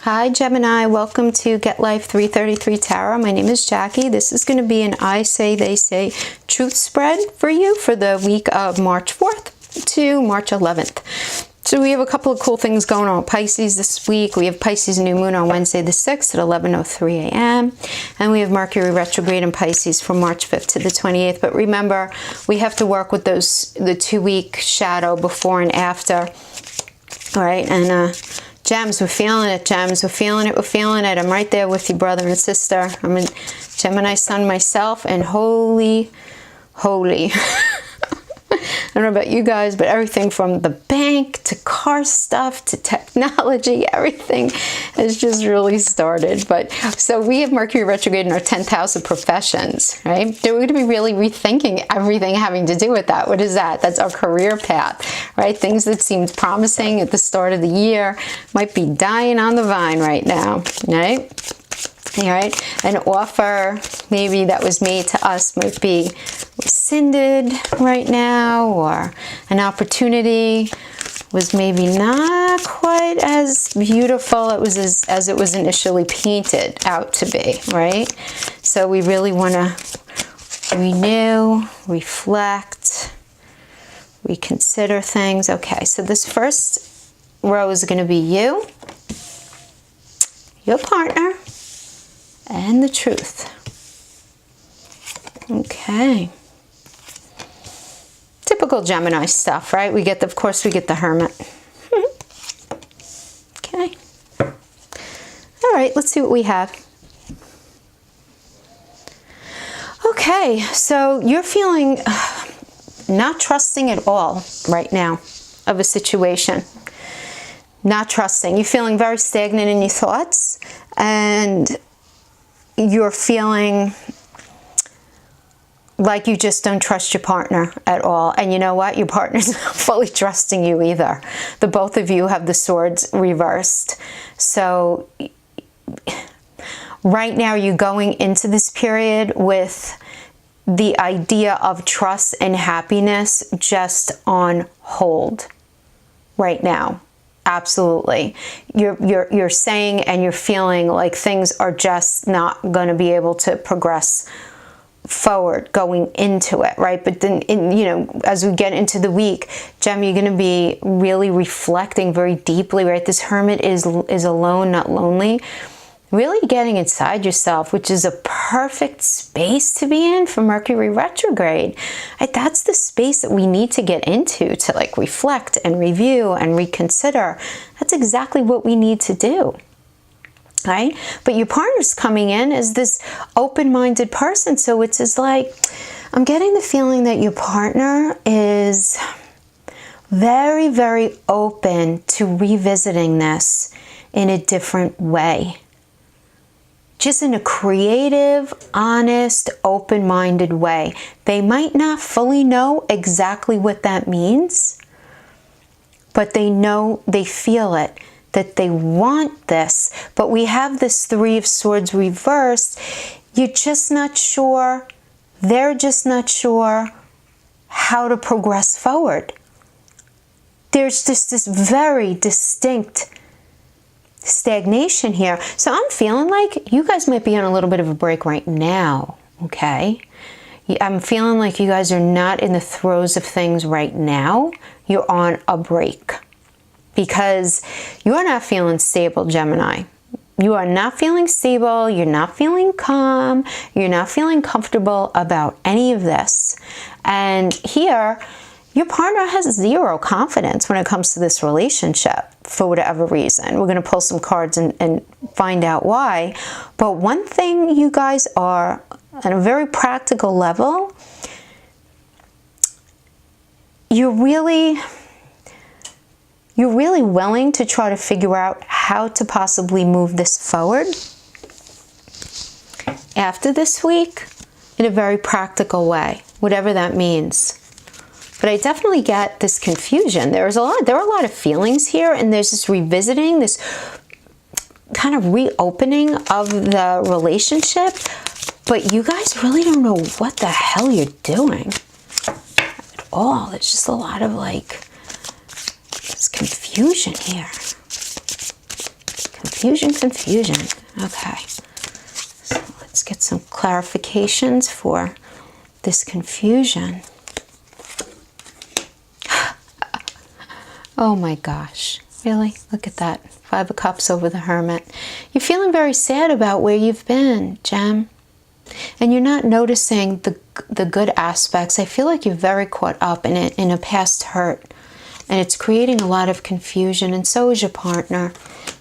Hi Gemini, welcome to Get Life 333 Tarot. My name is Jackie. This is going to be an I Say, They Say truth spread for you for the week of March 4th to March 11th. So we have a couple of cool things going on with Pisces this week. We have Pisces new moon on Wednesday the 6th at 11:03 a.m. And we have Mercury retrograde in Pisces from March 5th to the 28th. But remember, we have to work with the 2-week shadow before and after. All right, and Gems, we're feeling it, Gems. We're feeling it, we're feeling it. I'm right there with you, brother and sister. I'm a Gemini Sun myself, and holy. I don't know about you guys, but everything from the bank to car stuff to technology, everything has just really started. But so we have Mercury retrograde in our 10th house of professions, right? We're going to be really rethinking everything having to do with that. What is that? That's our career path, right? Things that seemed promising at the start of the year might be dying on the vine right now, right? All right, an offer maybe that was made to us might be rescinded right now, or an opportunity was maybe not quite as beautiful as it was initially painted out to be, right? So we really want to renew, reflect, reconsider things. Okay, so this first row is going to be you, your partner, and the truth. Okay. Typical Gemini stuff, right? Of course we get the Hermit. Okay. All right, let's see what we have. Okay, so you're feeling not trusting at all right now of a situation. Not trusting. You're feeling very stagnant in your thoughts, and you're feeling like you just don't trust your partner at all. And you know what? Your partner's not fully trusting you either. The both of you have the swords reversed. So right now you're going into this period with the idea of trust and happiness just on hold right now. Absolutely. You're saying and you're feeling like things are just not going to be able to progress forward going into it, right? But then, as we get into the week, Gem, you're going to be really reflecting very deeply, right? This Hermit is alone, not lonely. Really getting inside yourself, which is a perfect space to be in for Mercury retrograde. Right? That's the space that we need to get into to like reflect and review and reconsider. That's exactly what we need to do. Right? But your partner's coming in as this open-minded person. So it's just like, I'm getting the feeling that your partner is very, very open to revisiting this in a different way. Just in a creative, honest, open-minded way. They might not fully know exactly what that means, but they know, they feel it, that they want this. But we have this Three of Swords reversed. You're just not sure, they're just not sure how to progress forward. There's just this very distinct stagnation here. So I'm feeling like you guys might be on a little bit of a break right now, okay? I'm feeling like you guys are not in the throes of things right now. You're on a break because you're not feeling stable, Gemini. You are not feeling stable. You're not feeling calm. You're not feeling comfortable about any of this. And here, your partner has zero confidence when it comes to this relationship for whatever reason. We're going to pull some cards and find out why. But one thing you guys are, on a very practical level, you're really willing to try to figure out how to possibly move this forward after this week in a very practical way, whatever that means. But I definitely get this confusion. There are a lot of feelings here, and there's this revisiting, this kind of reopening of the relationship, but you guys really don't know what the hell you're doing at all. There's just a lot of like this confusion here. confusion. Okay. So let's get some clarifications for this confusion. Oh my gosh. Really? Look at that. 5 of Cups over the Hermit. You're feeling very sad about where you've been, Gem. And you're not noticing the good aspects. I feel like you're very caught up in it, in a past hurt. And it's creating a lot of confusion. And so is your partner.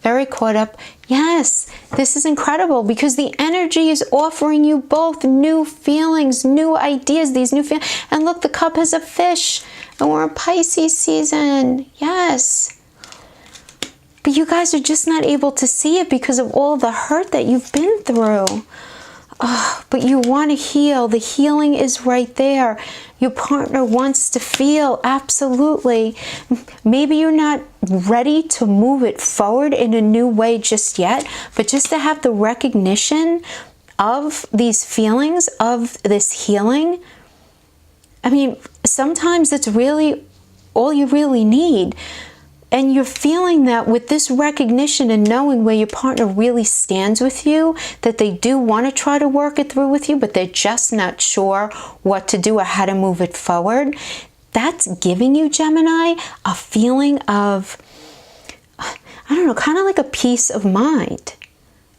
Very caught up. Yes, this is incredible because the energy is offering you both new feelings, new ideas, these new feelings. And look, the cup has a fish. And we're in Pisces season. Yes. But you guys are just not able to see it because of all the hurt that you've been through. Oh, but you want to heal. The healing is right there. Your partner wants to feel, absolutely. Maybe you're not ready to move it forward in a new way just yet, but just to have the recognition of these feelings, of this healing. I mean, sometimes it's really all you really need. And you're feeling that with this recognition and knowing where your partner really stands with you, that they do want to try to work it through with you, but they're just not sure what to do or how to move it forward. That's giving you, Gemini, a feeling of, I don't know, kind of like a peace of mind.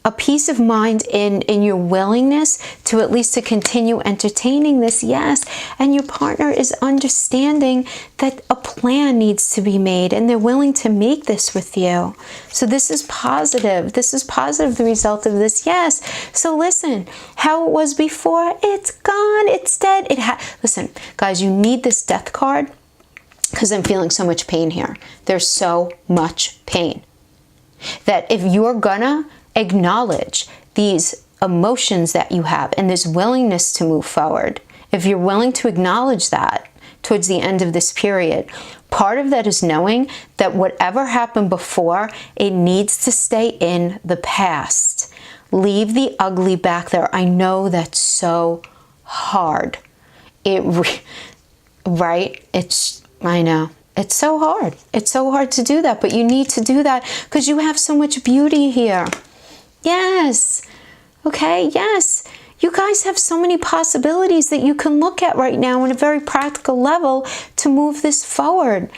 A peace of mind in your willingness to at least to continue entertaining this, yes. And your partner is understanding that a plan needs to be made and they're willing to make this with you. So this is positive. This is positive, the result of this, yes. So listen, how it was before, it's gone, it's dead. Listen, guys, you need this death card because I'm feeling so much pain here. There's so much pain that if you're gonna acknowledge these emotions that you have and this willingness to move forward, if you're willing to acknowledge that towards the end of this period, part of that is knowing that whatever happened before, it needs to stay in the past. Leave the ugly back there. I know that's so hard. Right? I know. It's so hard. It's so hard to do that, but you need to do that because you have so much beauty here. Yes. Okay, yes. You guys have so many possibilities that you can look at right now on a very practical level to move this forward.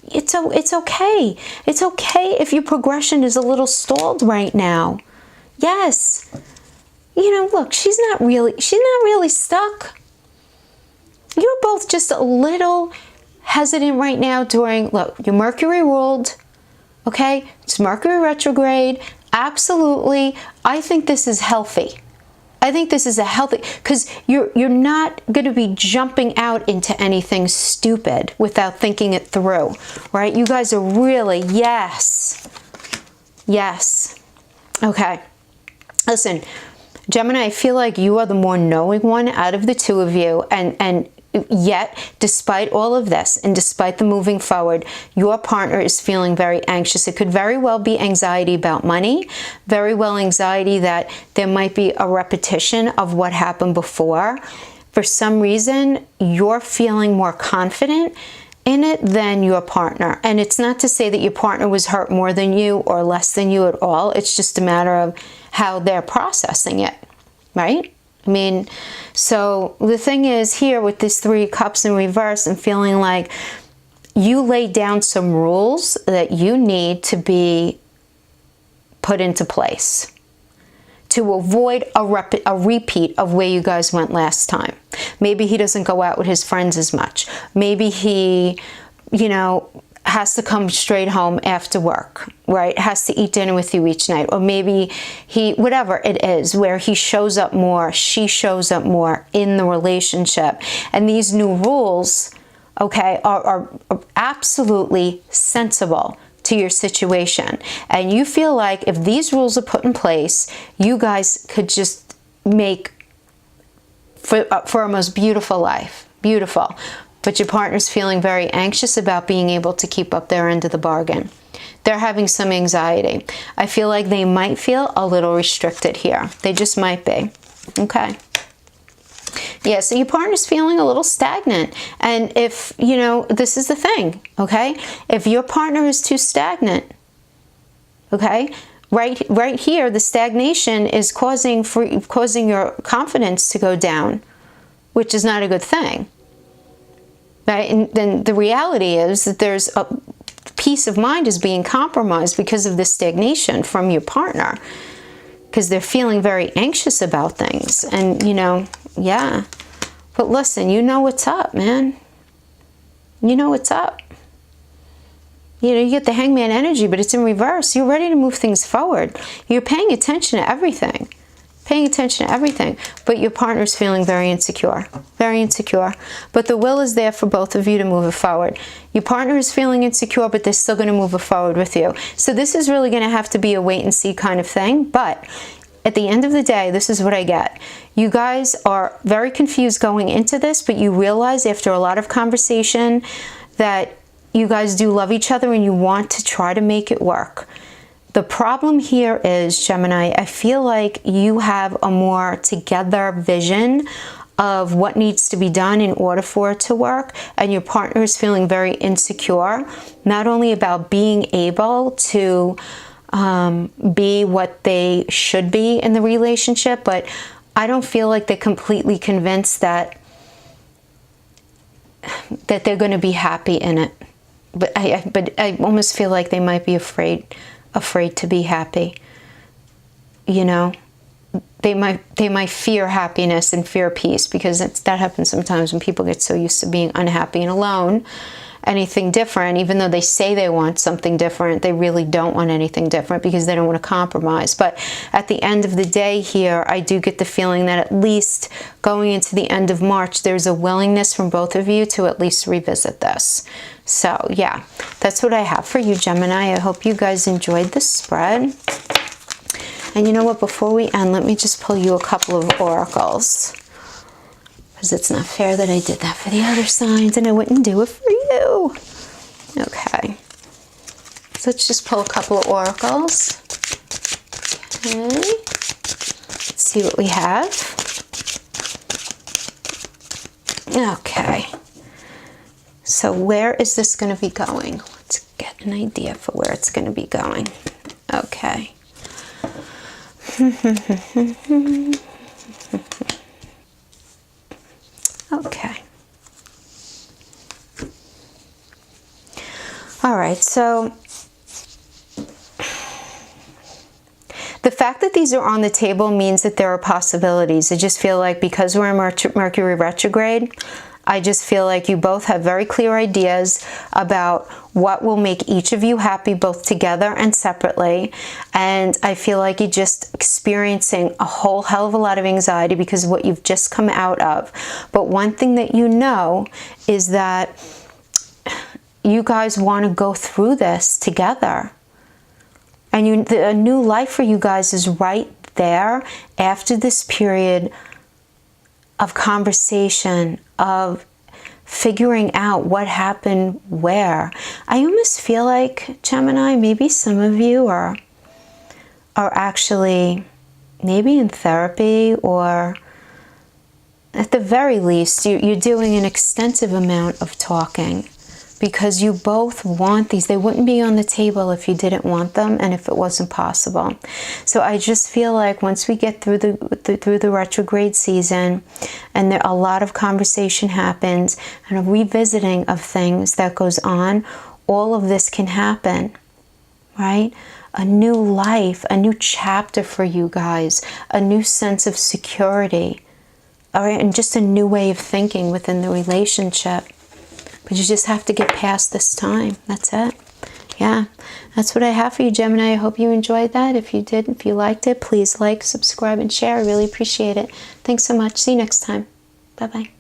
It's okay. It's okay if your progression is a little stalled right now. Yes. You know, look, she's not really stuck. You're both just a little hesitant right now during, look, your Mercury ruled, okay? It's Mercury retrograde. Absolutely. I think this is healthy. I think this is a healthy, because you're not going to be jumping out into anything stupid without thinking it through, right? You guys are really, yes. Yes. Okay. Listen, Gemini, I feel like you are the more knowing one out of the two of you, and yet, despite all of this and despite the moving forward, your partner is feeling very anxious. It could very well be anxiety about money, very well anxiety that there might be a repetition of what happened before. For some reason, you're feeling more confident in it than your partner. And it's not to say that your partner was hurt more than you or less than you at all. It's just a matter of how they're processing it, right? I mean, so the thing is here with this 3 cups in reverse, I'm feeling like you laid down some rules that you need to be put into place to avoid a repeat of where you guys went last time. Maybe he doesn't go out with his friends as much. Maybe he, you know, has to come straight home after work, right? Has to eat dinner with you each night. Or maybe he, whatever it is, where he shows up more, she shows up more in the relationship. And these new rules, okay, are absolutely sensible to your situation. And you feel like if these rules are put in place, you guys could just make for a most beautiful life. Beautiful. But your partner's feeling very anxious about being able to keep up their end of the bargain. They're having some anxiety. I feel like they might feel a little restricted here. They just might be. Okay. Yeah, so your partner's feeling a little stagnant. And if, you know, this is the thing, okay? If your partner is too stagnant, okay, right here, the stagnation is causing your confidence to go down, which is not a good thing. Right? And then the reality is that there's a peace of mind is being compromised because of this stagnation from your partner, because they're feeling very anxious about things. And, you know, yeah. But listen, you know what's up, man. You know what's up. You know, you get the hangman energy, but it's in reverse. You're ready to move things forward. You're paying attention to everything. Paying attention to everything. But your partner's feeling very insecure. Very insecure. But the will is there for both of you to move it forward. Your partner is feeling insecure, but they're still going to move it forward with you. So this is really going to have to be a wait and see kind of thing. But at the end of the day, this is what I get. You guys are very confused going into this, but you realize after a lot of conversation that you guys do love each other and you want to try to make it work. The problem here is, Gemini, I feel like you have a more together vision of what needs to be done in order for it to work, and your partner is feeling very insecure, not only about being able to be what they should be in the relationship, but I don't feel like they're completely convinced that they're going to be happy in it. But I almost feel like they might be afraid to be happy. You know, they might fear happiness and fear peace, because that happens sometimes when people get so used to being unhappy and alone. Anything different, even though they say they want something different, they really don't want anything different because they don't want to compromise. But at the end of the day here, I do get the feeling that at least going into the end of March, there's a willingness from both of you to at least revisit this. So yeah, that's what I have for you, Gemini. I hope you guys enjoyed this spread. And you know what, before we end, let me just pull you a couple of oracles, because it's not fair that I did that for the other signs and I wouldn't do it for you. Okay. So let's just pull a couple of oracles. Okay. Let's see what we have. Okay. So where is this going to be going? Let's get an idea for where it's going to be going. Okay. Okay. All right, so the fact that these are on the table means that there are possibilities. I just feel like because we're in Mercury retrograde, I just feel like you both have very clear ideas about what will make each of you happy, both together and separately. And I feel like you're just experiencing a whole hell of a lot of anxiety because of what you've just come out of. But one thing that you know is that you guys want to go through this together. And a new life for you guys is right there after this period of conversation, of figuring out what happened where. I almost feel like, Gemini, maybe some of you are actually maybe in therapy, or at the very least, you're doing an extensive amount of talking, because you both want these. They wouldn't be on the table if you didn't want them and if it wasn't possible. So I just feel like once we get through the retrograde season and a lot of conversation happens and a revisiting of things that goes on, all of this can happen, right? A new life, a new chapter for you guys, a new sense of security, all right? And just a new way of thinking within the relationship. But you just have to get past this time. That's it. Yeah, that's what I have for you, Gemini. I hope you enjoyed that. If you did, if you liked it, please like, subscribe, and share. I really appreciate it. Thanks so much. See you next time. Bye-bye.